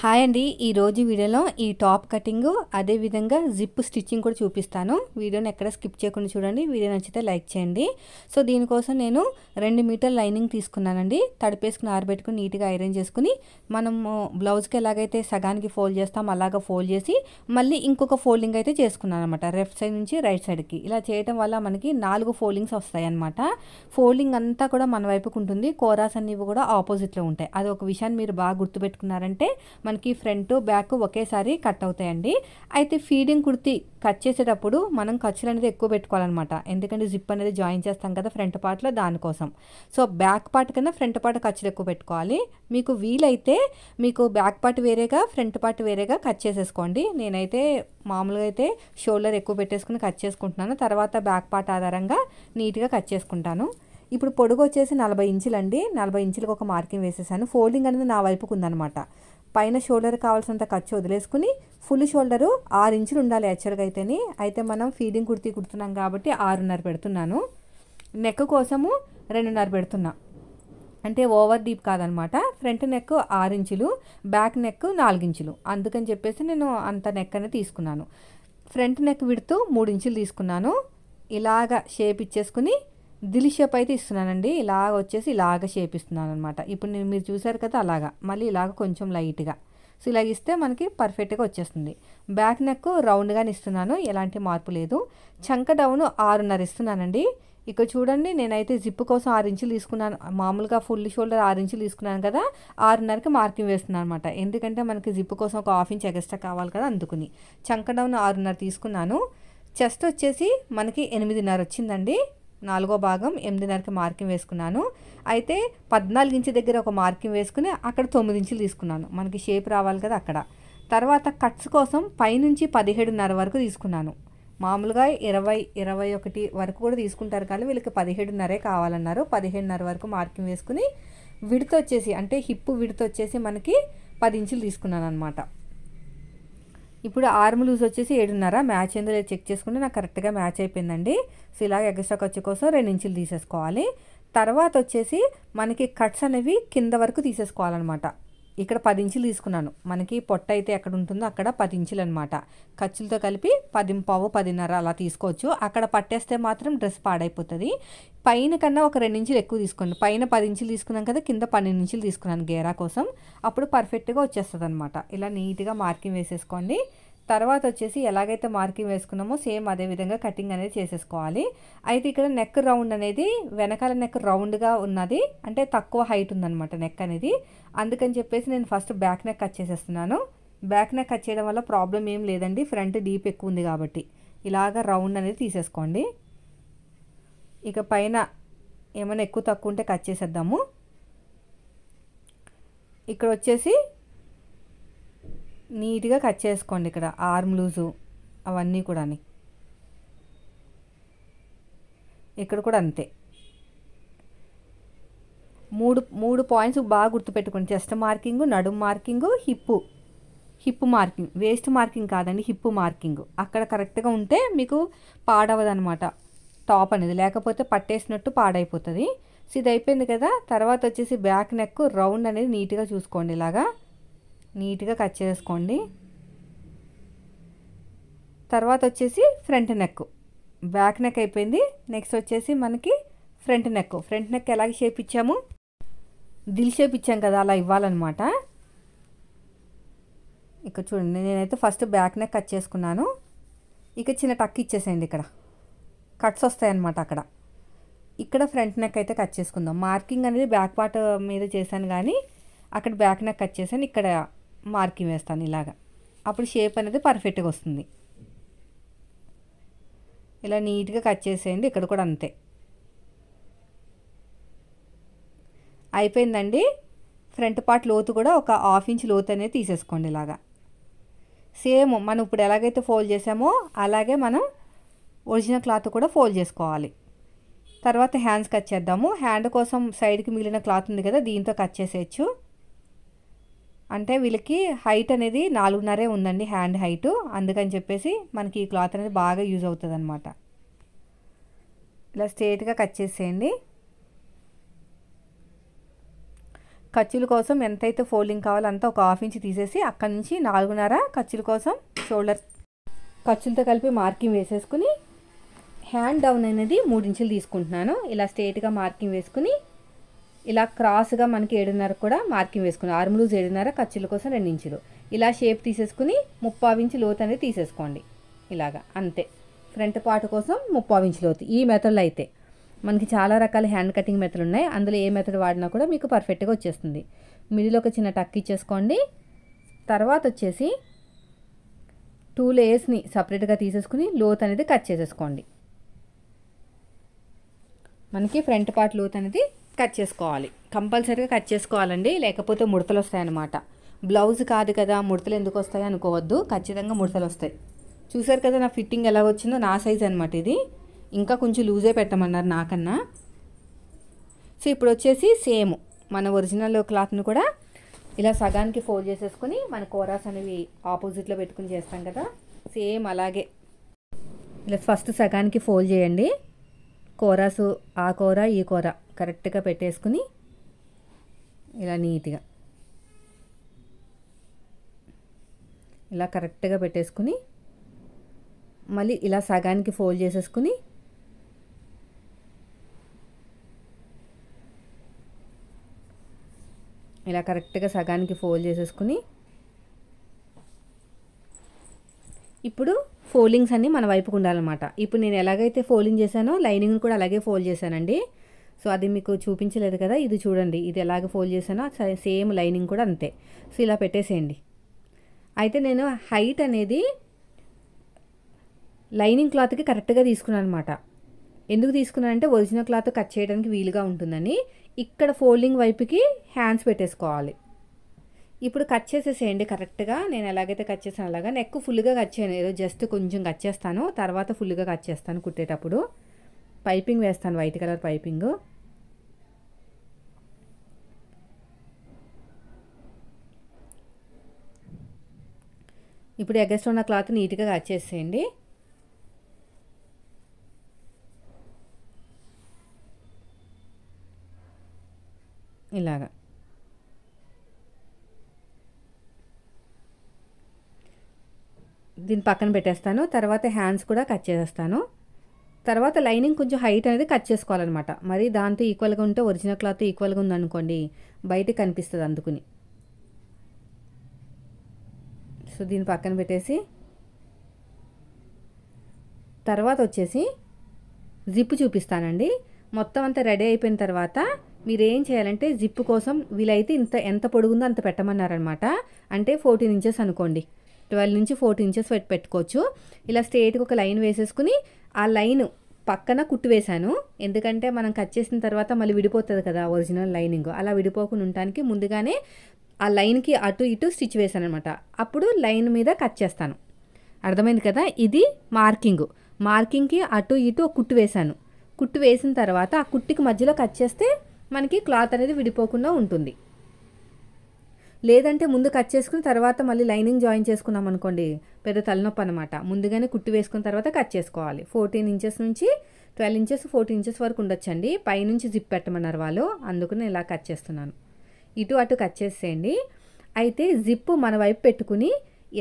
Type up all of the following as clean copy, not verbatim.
Hi అండి. ఈరోజు వీడియోలో ఈ టాప్ కటింగు అదే విధంగా జిప్ స్టిచ్చింగ్ కూడా చూపిస్తాను. వీడియోని ఎక్కడ స్కిప్ చేయకుండా చూడండి. వీడియో నచ్చితే లైక్ చేయండి. సో దీనికోసం నేను 2 మీటర్ లైనింగ్ తీసుకున్నానండి. తడిపేసుకుని ఆరబెట్టుకుని నీట్గా ఐరన్ చేసుకుని మనము బ్లౌజ్కి ఎలాగైతే సగానికి ఫోల్డ్ చేస్తాం అలాగా ఫోల్డ్ చేసి మళ్ళీ ఇంకొక ఫోల్డింగ్ అయితే చేసుకున్నాను అనమాట. లెఫ్ట్ సైడ్ నుంచి రైట్ సైడ్కి ఇలా చేయడం వల్ల మనకి 4 ఫోల్డింగ్స్ వస్తాయి అనమాట. ఫోల్డింగ్ అంతా కూడా మన వైపుకు ఉంటుంది. కోరాస్ అన్ని కూడా ఆపోజిట్లో ఉంటాయి. అది ఒక విషయాన్ని మీరు బాగా గుర్తుపెట్టుకున్నారంటే మనకి ఫ్రంట్ బ్యాక్ ఒకేసారి కట్ అవుతాయండి. అయితే ఫీడింగ్ కుర్తి కట్ చేసేటప్పుడు మనం ఖర్చులు అనేది ఎక్కువ పెట్టుకోవాలన్నమాట. ఎందుకంటే జిప్ అనేది జాయిన్ చేస్తాం కదా ఫ్రంట్ పార్ట్లో, దానికోసం. సో బ్యాక్ పార్ట్ కన్నా ఫ్రంట్ పార్ట్ ఖర్చులు ఎక్కువ పెట్టుకోవాలి. మీకు వీలైతే మీకు బ్యాక్ పార్ట్ వేరేగా ఫ్రంట్ పార్ట్ వేరేగా కట్ చేసేసుకోండి. నేనైతే మామూలుగా అయితే షోల్డర్ ఎక్కువ పెట్టేసుకుని కట్ చేసుకుంటున్నాను. తర్వాత బ్యాక్ పార్ట్ ఆధారంగా నీట్గా కట్ చేసుకుంటాను. ఇప్పుడు పొడుగు వచ్చేసి 40 ఇంచులు అండి. 40 ఇంచులకు ఒక మార్కింగ్ వేసేసాను. ఫోల్డింగ్ అనేది నా వైపుకు ఉందన్నమాట. పైన షోల్డర్ కావాల్సినంత ఖర్చు వదిలేసుకుని ఫుల్ షోల్డరు 6 ఇంచులు ఉండాలి యాక్చువల్గా అయితేని. అయితే మనం ఫీడింగ్ కుర్తీ కుడుతున్నాం కాబట్టి 6.5 పెడుతున్నాను. నెక్ కోసము 2.5 పెడుతున్నా. అంటే ఓవర్ డీప్ కాదనమాట. ఫ్రంట్ నెక్ 6 ఇంచులు, బ్యాక్ నెక్ 4 ఇంచులు. అందుకని చెప్పేసి నేను అంత నెక్ అనేది తీసుకున్నాను. ఫ్రంట్ నెక్ విడుతూ 3 ఇంచులు తీసుకున్నాను. ఇలాగ షేప్ ఇచ్చేసుకుని దిల్ షేప్ అయితే ఇస్తున్నానండి. ఇలాగ వచ్చేసి ఇలాగ షేప్ ఇస్తున్నాను అనమాట. ఇప్పుడు మీరు చూసారు కదా అలాగా, మళ్ళీ ఇలాగ కొంచెం లైట్గా. సో ఇలాగ ఇస్తే మనకి పర్ఫెక్ట్గా వచ్చేస్తుంది. బ్యాక్ నెక్ రౌండ్గానే ఇస్తున్నాను, ఎలాంటి మార్పు లేదు. చంక డౌన్ 6.5 ఇస్తున్నానండి. ఇక్కడ చూడండి, నేనైతే జిప్ కోసం 6 ఇంచులు తీసుకున్నాను. మామూలుగా ఫుల్ షోల్డర్ 6 ఇంచులు తీసుకున్నాను కదా, 6.5కి మార్కింగ్ వేస్తున్నాను అనమాట. ఎందుకంటే మనకి జిప్ కోసం ఒక హాఫ్ ఇంచ్ ఎక్స్ట్రా కావాలి కదా, అందుకుని చంక డౌన్ 6.5 తీసుకున్నాను. చెస్ట్ వచ్చేసి మనకి 8.5 వచ్చిందండి. 4వ భాగం 8.5కి మార్కింగ్ వేసుకున్నాను. అయితే 14 ఇంచు దగ్గర ఒక మార్కింగ్ వేసుకుని అక్కడ 9 ఇంచులు తీసుకున్నాను. మనకి షేప్ రావాలి కదా అక్కడ. తర్వాత కట్స్ కోసం పైనుంచి 17.5 వరకు తీసుకున్నాను. మామూలుగా 20, 21 వరకు కూడా తీసుకుంటారు, కానీ వీళ్ళకి 17.5 కావాలన్నారు. 17.5 వరకు మార్కింగ్ వేసుకుని విడత వచ్చేసి అంటే హిప్ విడత వచ్చేసి మనకి 10 ఇంచులు తీసుకున్నాను అనమాట. ఇప్పుడు ఆర్మ్ లూజ్ వచ్చేసి 7.5 మ్యాచ్ ఏందో లేదు చెక్ చేసుకుంటే నాకు కరెక్ట్గా మ్యాచ్ అయిపోయిందండి. సో ఇలాగ ఎక్స్ట్రా ఖర్చు కోసం 2 ఇంచులు తీసేసుకోవాలి. తర్వాత వచ్చేసి మనకి కట్స్ అనేవి కింద వరకు తీసేసుకోవాలన్నమాట. ఇక్కడ 10 ఇంచులు తీసుకున్నాను. మనకి పొట్ట అయితే ఎక్కడ ఉంటుందో అక్కడ 10 ఇంచులు అనమాట. ఖర్చులతో కలిపి 10 10.5 అలా తీసుకోవచ్చు. అక్కడ పట్టేస్తే మాత్రం డ్రెస్ పాడైపోతుంది. పైన కన్నా ఒక 2 ఇంచులు ఎక్కువ తీసుకోండి. పైన 10 ఇంచులు తీసుకున్నాం కదా, కింద 12 ఇంచులు తీసుకున్నాను గేరా కోసం. అప్పుడు పర్ఫెక్ట్గా వచ్చేస్తుంది అనమాట. ఇలా నీట్గా మార్కింగ్ వేసేసుకోండి. తర్వాత వచ్చేసి ఎలాగైతే మార్కింగ్ వేసుకున్నామో సేమ్ అదే విధంగా కటింగ్ అనేది చేసేసుకోవాలి. అయితే ఇక్కడ నెక్ రౌండ్ అనేది వెనకాల నెక్ రౌండ్గా ఉన్నది, అంటే తక్కువ హైట్ ఉందన్నమాట నెక్ అనేది. అందుకని చెప్పేసి నేను ఫస్ట్ బ్యాక్ నెక్ కట్ చేసేస్తున్నాను. బ్యాక్ నెక్ కట్ చేయడం వల్ల ప్రాబ్లం ఏం లేదండి, ఫ్రంట్ డీప్ ఎక్కువ ఉంది కాబట్టి. ఇలాగ రౌండ్ అనేది తీసేసుకోండి. ఇక పైన ఏమైనా ఎక్కువ తక్కువ ఉంటే కట్ చేసేద్దాము. ఇక్కడ వచ్చేసి నీట్గా కట్ చేసుకోండి. ఇక్కడ ఆర్మ్ లూజు అవన్నీ కూడా, ఇక్కడ కూడా అంతే. మూడు పాయింట్స్ బాగా గుర్తుపెట్టుకోండి. చెస్ట్ మార్కింగ్, నడుము marking, hip marking. Waste marking కాదండి, హిప్ మార్కింగ్. అక్కడ కరెక్ట్గా ఉంటే మీకు పాడవదనమాట టాప్ అనేది, లేకపోతే పట్టేసినట్టు పాడైపోతుంది. సో ఇది అయిపోయింది కదా. తర్వాత వచ్చేసి బ్యాక్ నెక్ రౌండ్ అనేది నీట్గా చూసుకోండి. ఇలాగా నీట్గా కట్ చేసుకోండి. తర్వాత వచ్చేసి ఫ్రంట్ నెక్, బ్యాక్ నెక్ అయిపోయింది. నెక్స్ట్ వచ్చేసి మనకి ఫ్రంట్ నెక్ ఎలాగ షేప్ ఇచ్చాము, దిల్ షేప్ ఇచ్చాం కదా, అలా ఇవ్వాలన్నమాట. ఇక్కడ చూడండి, నేనైతే ఫస్ట్ బ్యాక్ నెక్ కట్ చేసుకున్నాను. ఇక చిన్న టక్ ఇచ్చేసేయండి, ఇక్కడ కట్స్ వస్తాయన్నమాట అక్కడ. ఇక్కడ ఫ్రంట్ నెక్ అయితే కట్ చేసుకుందాం. మార్కింగ్ అనేది బ్యాక్ పార్ట్ మీద చేశాను, కానీ అక్కడ బ్యాక్ నెక్ కట్ చేశాను. ఇక్కడ మార్కింగ్ వేస్తాను ఇలాగా. అప్పుడు షేప్ అనేది పర్ఫెక్ట్గా వస్తుంది. ఇలా నీట్గా కట్ చేసేయండి. ఇక్కడ కూడా అంతే అయిపోయిందండి. ఫ్రంట్ పార్ట్ లోతు కూడా ఒక 1/2 ఇంచ్ లోతు అనేది తీసేసుకోండి. ఇలాగా సేమ్ మనం ఇప్పుడు ఎలాగైతే ఫోల్డ్ చేసామో అలాగే మనం ఒరిజినల్ క్లాత్ కూడా ఫోల్డ్ చేసుకోవాలి. తర్వాత హ్యాండ్స్ కట్ చేద్దాము. హ్యాండ్ కోసం సైడ్కి మిగిలిన క్లాత్ ఉంది కదా, దీంతో కట్ చేసేయచ్చు. అంటే వీళ్ళకి హైట్ అనేది 4.5 ఉందండి, హ్యాండ్ హైటు. అందుకని చెప్పేసి మనకి ఈ క్లాత్ అనేది బాగా యూజ్ అవుతుంది అనమాట. ఇలా స్ట్రేట్గా కట్ చేసేయండి. ఖర్చుల కోసం ఎంతైతే ఫోల్డింగ్ కావాలో అంతా ఒక 1/2 ఇంచ్ తీసేసి అక్కడ నుంచి 4.5 ఖర్చుల కోసం షోల్డర్ ఖర్చులతో కలిపి మార్కింగ్ వేసేసుకుని హ్యాండ్ డౌన్ అనేది 3 ఇంచులు తీసుకుంటున్నాను. ఇలా స్ట్రైట్గా మార్కింగ్ వేసుకుని ఇలా క్రాస్గా మనకి 7.5 కూడా మార్కింగ్ వేసుకుని ఆర్మ్ లూజ్ 7.5 ఖర్చుల కోసం 2 ఇంచులు ఇలా షేప్ తీసేసుకుని 3/4 ఇంచ్ లోతు అనేది తీసేసుకోండి. ఇలాగా అంతే. ఫ్రంట్ పార్ట్ కోసం 3/4 ఇంచ్ లోతు. ఈ మెథడ్లో అయితే మనకి చాలా రకాల హ్యాండ్ కటింగ్ మెథడ్ ఉన్నాయి. అందులో ఏ మెథడ్ వాడినా కూడా మీకు పర్ఫెక్ట్గా వచ్చేస్తుంది. మిడిల్ ఒక చిన్న టక్ ఇచ్చేసుకోండి. తర్వాత వచ్చేసి 2 లేయర్స్ని సపరేట్గా తీసేసుకుని లోతు అనేది కట్ చేసేసుకోండి. మనకి ఫ్రంట్ పార్ట్ లోతు అనేది కట్ చేసుకోవాలి. కంపల్సరీగా కట్ చేసుకోవాలండి, లేకపోతే ముడతలు వస్తాయన్నమాట. బ్లౌజ్ కాదు కదా ముడతలు ఎందుకు వస్తాయి అనుకోవద్దు, ఖచ్చితంగా ముడతలు వస్తాయి. చూసారు కదా నా ఫిట్టింగ్ ఎలా వచ్చిందో, నా సైజ్ అనమాట ఇది. ఇంకా కొంచెం లూజే పెట్టమన్నారు నాకన్నా. సో ఇప్పుడు వచ్చేసి సేమ్ మన ఒరిజినల్ క్లాత్ని కూడా ఇలా సగానికి ఫోల్డ్ చేసేసుకుని మన కోరాస్ అనేవి ఆపోజిట్లో పెట్టుకుని చేస్తాం కదా, సేమ్ అలాగే ఇలా ఫస్ట్ సగానికి ఫోల్డ్ చేయండి. కోరాసు ఆ కూర ఈ కూర కరెక్ట్గా పెట్టేసుకుని ఇలా నీట్గా ఇలా కరెక్ట్గా పెట్టేసుకుని మళ్ళీ ఇలా సగానికి ఫోల్డ్ చేసేసుకుని ఇలా కరెక్ట్గా సగానికి ఫోల్డ్ చేసేసుకుని ఇప్పుడు ఫోల్డింగ్స్ అన్నీ మన వైపుకు ఉండాలన్నమాట. ఇప్పుడు నేను ఎలాగైతే ఫోల్డింగ్ చేశానో లైనింగ్ కూడా అలాగే ఫోల్డ్ చేశానండి. సో అది మీకు చూపించలేదు కదా, ఇది చూడండి, ఇది ఎలాగ ఫోల్డ్ చేశానో సేమ్ లైనింగ్ కూడా అంతే. సో ఇలా పెట్టేసేయండి. అయితే నేను హైట్ అనేది లైనింగ్ క్లాత్కి కరెక్ట్గా తీసుకున్నాను అనమాట. ఎందుకు తీసుకున్నానంటే ఒరిజినల్ క్లాత్ కట్ చేయడానికి వీలుగా ఉంటుందని. ఇక్కడ ఫోల్డింగ్ వైపుకి హ్యాండ్స్ పెట్టేసుకోవాలి. ఇప్పుడు కట్ చేసేసేయండి కరెక్ట్గా. నేను ఎలాగైతే కట్ చేస్తాను అలాగా. నెక్ ఫుల్గా కట్ చేయను, ఏదో జస్ట్ కొంచెం కట్ చేస్తాను, తర్వాత ఫుల్గా కట్ చేస్తాను కుట్టేటప్పుడు. పైపింగ్ వేస్తాను, వైట్ కలర్ పైపింగ్. ఇప్పుడు ఎగస్ట్ ఉన్న క్లాత్ నీట్గా కట్ చేసేయండి. ఇలాగా దీన్ని పక్కన పెట్టేస్తాను. తర్వాత హ్యాండ్స్ కూడా కట్ చేసేస్తాను. తర్వాత లైనింగ్ కొంచెం హైట్ అనేది కట్ చేసుకోవాలన్నమాట. మరి దాంతో ఈక్వల్గా ఉంటే ఒరిజినల్ క్లాత్ ఈక్వల్గా ఉందనుకోండి బయటకు కనిపిస్తుంది, అందుకుని. సో దీన్ని పక్కన పెట్టేసి తర్వాత వచ్చేసి జిప్ చూపిస్తానండి. మొత్తం అంతా రెడీ అయిపోయిన తర్వాత మీరు ఏం చేయాలంటే జిప్ కోసం వీలైతే ఎంత పొడుగుందో అంత పెట్టమన్నారనమాట. అంటే 14 ఇంచెస్ అనుకోండి, 12 నుంచి 14 ఇంచెస్ పెట్టుకోవచ్చు. ఇలా స్ట్రైట్గా ఒక లైన్ వేసేసుకుని ఆ లైన్ పక్కన కుట్టు వేశాను. ఎందుకంటే మనం కట్ చేసిన తర్వాత మళ్ళీ విడిపోతుంది కదా ఒరిజినల్ లైనింగ్, అలా విడిపోకుండా ఉండటానికి ముందుగానే ఆ లైన్కి అటు ఇటు స్టిచ్ వేసాను అనమాట. అప్పుడు లైన్ మీద కట్ చేస్తాను. అర్థమైంది కదా. ఇది మార్కింగ్కి అటు ఇటు కుట్టు వేశాను. కుట్టు వేసిన తర్వాత ఆ కుట్టికి మధ్యలో కట్ చేస్తే మనకి క్లాత్ అనేది విడిపోకుండా ఉంటుంది. లేదంటే ముందు కట్ చేసుకుని తర్వాత మళ్ళీ లైనింగ్ జాయిన్ చేసుకున్నాం అనుకోండి పెద్ద తలనొప్పి అనమాట. ముందుగానే కుట్టు వేసుకున్న తర్వాత కట్ చేసుకోవాలి. 14 ఇంచెస్ నుంచి 12 ఇంచెస్ 14 ఇంచెస్ వరకు ఉండొచ్చండి. పైనుంచి జిప్ పెట్టమన్నారు వాళ్ళు, అందుకని ఇలా కట్ చేస్తున్నాను. ఇటు అటు కట్ చేసేయండి. అయితే జిప్ మన వైపు పెట్టుకుని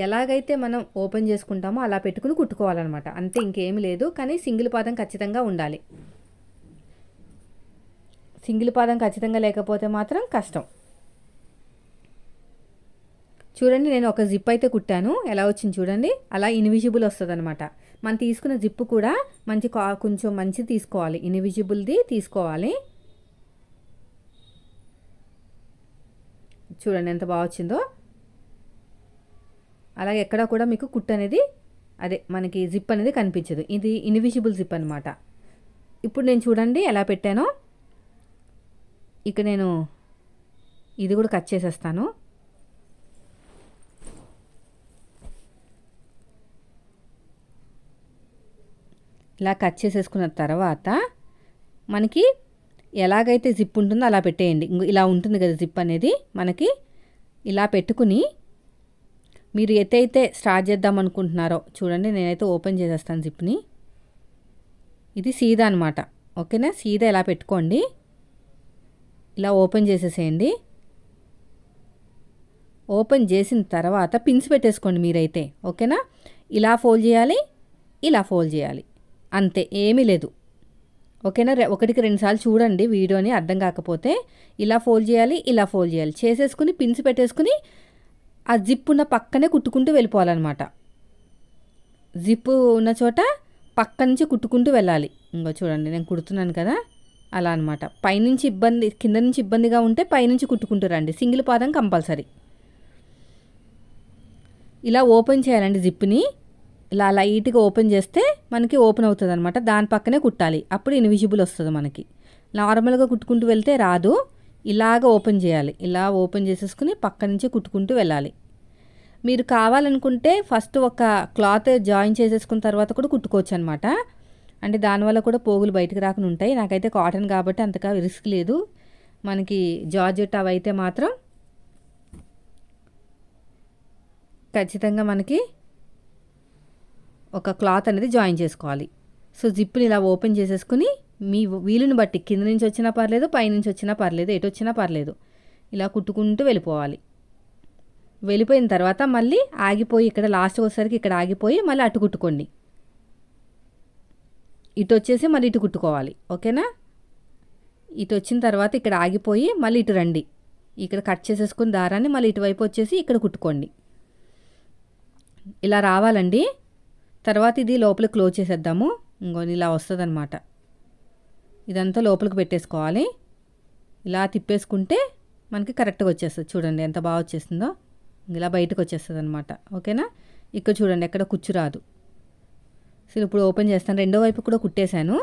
ఎలాగైతే మనం ఓపెన్ చేసుకుంటామో అలా పెట్టుకుని కుట్టుకోవాలన్నమాట. అంతే, ఇంకేమీ లేదు. కానీ సింగిల్ పాదం ఖచ్చితంగా ఉండాలి. సింగిల్ పాదం ఖచ్చితంగా లేకపోతే మాత్రం కష్టం. చూడండి, నేను ఒక జిప్ అయితే కుట్టాను, ఎలా వచ్చింది చూడండి. అలా ఇన్విజిబుల్ వస్తుంది అనమాట. మనం తీసుకున్న జిప్ కూడా కొంచెం మంచి తీసుకోవాలి, ఇన్విజిబుల్ది తీసుకోవాలి. చూడండి ఎంత బాగా వచ్చిందో. అలాగే ఎక్కడ కూడా మీకు కుట్టు అనేది మనకి జిప్ అనేది కనిపించదు. ఇది ఇన్విజిబుల్ జిప్ అనమాట. ఇప్పుడు నేను చూడండి ఎలా పెట్టానో. ఇక నేను ఇది కూడా కట్ చేసేస్తాను. ఇలా కట్ చేసేసుకున్న తర్వాత మనకి ఎలాగైతే జిప్ ఉంటుందో అలా పెట్టేయండి. ఇలా ఉంటుంది కదా జిప్ అనేది. మనకి ఇలా పెట్టుకుని మీరు ఎత్తైతే స్టార్ట్ చేద్దాం అనుకుంటున్నారో చూడండి, నేనైతే ఓపెన్ చేసేస్తాను జిప్ని. ఇది సీదా అనమాట, ఓకేనా. సీదా ఇలా పెట్టుకోండి, ఇలా ఓపెన్ చేసేసేయండి. ఓపెన్ చేసిన తర్వాత పిన్స్ పెట్టేసుకోండి మీరైతే, ఓకేనా. ఇలా ఫోల్డ్ చేయాలి, ఇలా ఫోల్డ్ చేయాలి, అంతే, ఏమీ లేదు, ఓకేనా. ఒకటికి 2 సార్లు చూడండి వీడియోని, అర్థం కాకపోతే. ఇలా ఫోల్డ్ చేయాలి, ఇలా ఫోల్డ్ చేయాలి, చేసేసుకుని పిన్స్ పెట్టేసుకుని ఆ జిప్ ఉన్న పక్కనే కుట్టుకుంటూ వెళ్ళిపోవాలన్నమాట. జిప్పు ఉన్న చోట పక్క నుంచి కుట్టుకుంటూ వెళ్ళాలి. ఇంకో చూడండి నేను కుడుతున్నాను కదా, అలా అనమాట. పైనుంచి ఇబ్బంది, కింద నుంచి ఇబ్బందిగా ఉంటే పైనుంచి కుట్టుకుంటూ రండి. సింగిల్ పాదం కంపల్సరీ. ఇలా ఓపెన్ చేయాలండి జిప్ని. ఇలా లైట్గా ఓపెన్ చేస్తే మనకి ఓపెన్ అవుతుంది అనమాట. దాని పక్కనే కుట్టాలి, అప్పుడు ఇన్విజిబుల్ వస్తుంది మనకి. నార్మల్గా కుట్టుకుంటూ వెళ్తే రాదు, ఇలాగ ఓపెన్ చేయాలి. ఇలా ఓపెన్ చేసేసుకుని పక్క నుంచి కుట్టుకుంటూ వెళ్ళాలి. మీరు కావాలనుకుంటే ఫస్ట్ ఒక క్లాత్ జాయిన్ చేసేసుకున్న తర్వాత కూడా కుట్టుకోవచ్చు అనమాట. అంటే దానివల్ల కూడా పోగులు బయటకు రాకుండా ఉంటాయి. నాకైతే కాటన్ కాబట్టి అంతగా రిస్క్ లేదు. మనకి జార్జెట్ అవి అయితే మాత్రం ఖచ్చితంగా మనకి ఒక క్లాత్ అనేది జాయిన్ చేసుకోవాలి. సో జిప్ని ఇలా ఓపెన్ చేసేసుకుని మీ వీలుని బట్టి కింద నుంచి వచ్చినా పర్లేదు, పైనుంచి వచ్చినా పర్లేదు, ఎటు వచ్చినా పర్లేదు, ఇలా కుట్టుకుంటూ వెళ్ళిపోవాలి. వెళ్ళిపోయిన తర్వాత మళ్ళీ ఆగిపోయి ఇక్కడ లాస్ట్కి వచ్చేసరికి ఇక్కడ ఆగిపోయి మళ్ళీ అటు కుట్టుకోండి. ఇటు వచ్చేసి మళ్ళీ ఇటు కుట్టుకోవాలి, ఓకేనా. ఇటు వచ్చిన తర్వాత ఇక్కడ ఆగిపోయి మళ్ళీ ఇటు రండి. ఇక్కడ కట్ చేసేసుకుని దారాన్ని మళ్ళీ ఇటువైపు వచ్చేసి ఇక్కడ కుట్టుకోండి. ఇలా రావాలండి. తర్వాత ఇది లోపలికి క్లోజ్ చేసేద్దాము. ఇంకొని ఇలా వస్తుంది అనమాట. ఇదంతా లోపలికి పెట్టేసుకోవాలి. ఇలా తిప్పేసుకుంటే మనకి కరెక్ట్గా వచ్చేస్తుంది. చూడండి ఎంత బాగా వచ్చేస్తుందో. ఇలా బయటకు వచ్చేస్తుంది అనమాట, ఓకేనా. ఇక్కడ చూడండి ఎక్కడ కుచ్చు రాదు. సో ఇప్పుడు ఓపెన్ చేస్తాను. రెండో వైపు కూడా కుట్టేశాను.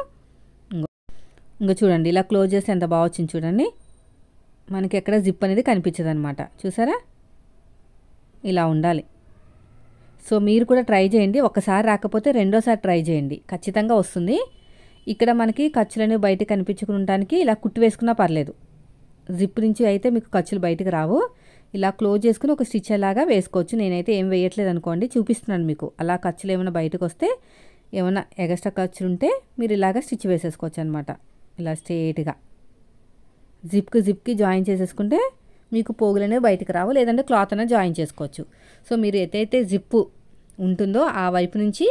ఇంకా చూడండి ఇలా క్లోజ్ చేస్తే ఎంత బాగా వచ్చింది చూడండి. మనకి ఎక్కడ జిప్ అనేది కనిపించదు అనమాట. చూసారా, ఇలా ఉండాలి. సో మీరు కూడా ట్రై చేయండి. ఒకసారి రాకపోతే రెండోసారి ట్రై చేయండి, ఖచ్చితంగా వస్తుంది. ఇక్కడ మనకి ఖర్చులనే బయటకు కనిపించుకుంటానికి ఇలా కుట్టు వేసుకున్నా పర్లేదు. జిప్ నుంచి అయితే మీకు ఖర్చులు బయటకు రావు. ఇలా క్లోజ్ చేసుకుని ఒక స్టిచ్ లాగా వేసుకోవచ్చు. నేనైతే ఏం వేయట్లేదు అనుకోండి, చూపిస్తున్నాను మీకు. అలా ఖర్చులు ఏమైనా బయటకు వస్తే, ఏమైనా ఎక్స్ట్రా ఖర్చులు ఉంటే మీరు ఇలాగ స్టిచ్ వేసేసుకోవచ్చు అనమాట. ఇలా స్ట్రేట్గా జిప్కి జాయిన్ చేసేసుకుంటే మీకు పోగులు అనేవి బయటకు రావు. లేదంటే క్లాత్ అనేది జాయిన్ చేసుకోవచ్చు. సో మీరు ఏదైతే జిప్పు ఉంటుందో ఆ వైపు నుంచి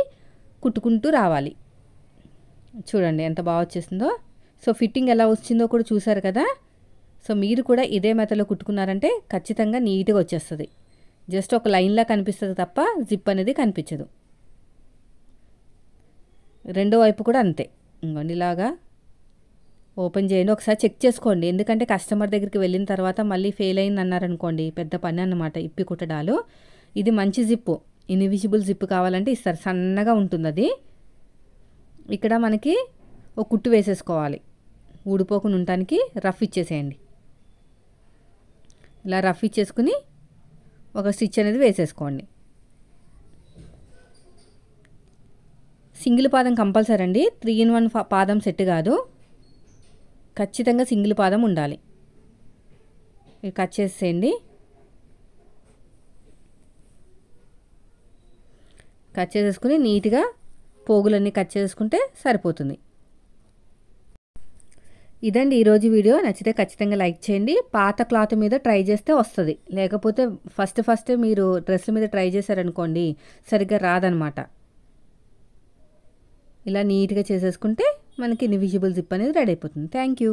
కుట్టుకుంటూ రావాలి. చూడండి ఎంత బాగా వచ్చేసిందో. సో ఫిట్టింగ్ ఎలా వచ్చిందో కూడా చూసారు కదా. సో మీరు కూడా ఇదే మెథడ్లో కుట్టుకున్నారంటే ఖచ్చితంగా నీట్గా వచ్చేస్తుంది. జస్ట్ ఒక లైన్లా కనిపిస్తుంది తప్ప జిప్ అనేది కనిపించదు. రెండో వైపు కూడా అంతే. ఇంకోండి ఇలాగా ఓపెన్ చేయండి. ఒకసారి చెక్ చేసుకోండి. ఎందుకంటే కస్టమర్ దగ్గరికి వెళ్ళిన తర్వాత మళ్ళీ ఫెయిల్ అయింది అన్నారనుకోండి, పెద్ద పని అన్నమాట ఇప్పి కుట్టడాలు. ఇది మంచి జిప్పు, ఇన్విజిబుల్ జిప్ కావాలంటే ఇస్తారు, సన్నగా ఉంటుంది అది. ఇక్కడ మనకి ఒక కుట్టు వేసేసుకోవాలి. ఊడిపోకుండా ఉండటానికి రఫ్ ఇచ్చేసేయండి. ఇలా రఫ్ ఇచ్చేసుకుని ఒక స్టిచ్ అనేది వేసేసుకోండి. సింగిల్ పాదం కంపల్సరీ అండి. 3-in-1 పాదం సెట్ కాదు, ఖచ్చితంగా సింగిల్ పాదం ఉండాలి. ఇది కట్ చేసేయండి. కట్ చేసేసుకుని నీట్గా పోగులన్నీ కట్ చేసుకుంటే సరిపోతుంది. ఇదండి ఈరోజు వీడియో. నచ్చితే ఖచ్చితంగా లైక్ చేయండి. పాత క్లాత్ మీద ట్రై చేస్తే వస్తుంది, లేకపోతే ఫస్ట్ మీరు డ్రెస్ల మీద ట్రై చేశారనుకోండి సరిగ్గా రాదనమాట. ఇలా నీట్గా చేసేసుకుంటే మనకి ఇన్విజిబుల్ జిప్ అనేది రెడీ అయిపోతుంది. Thank you.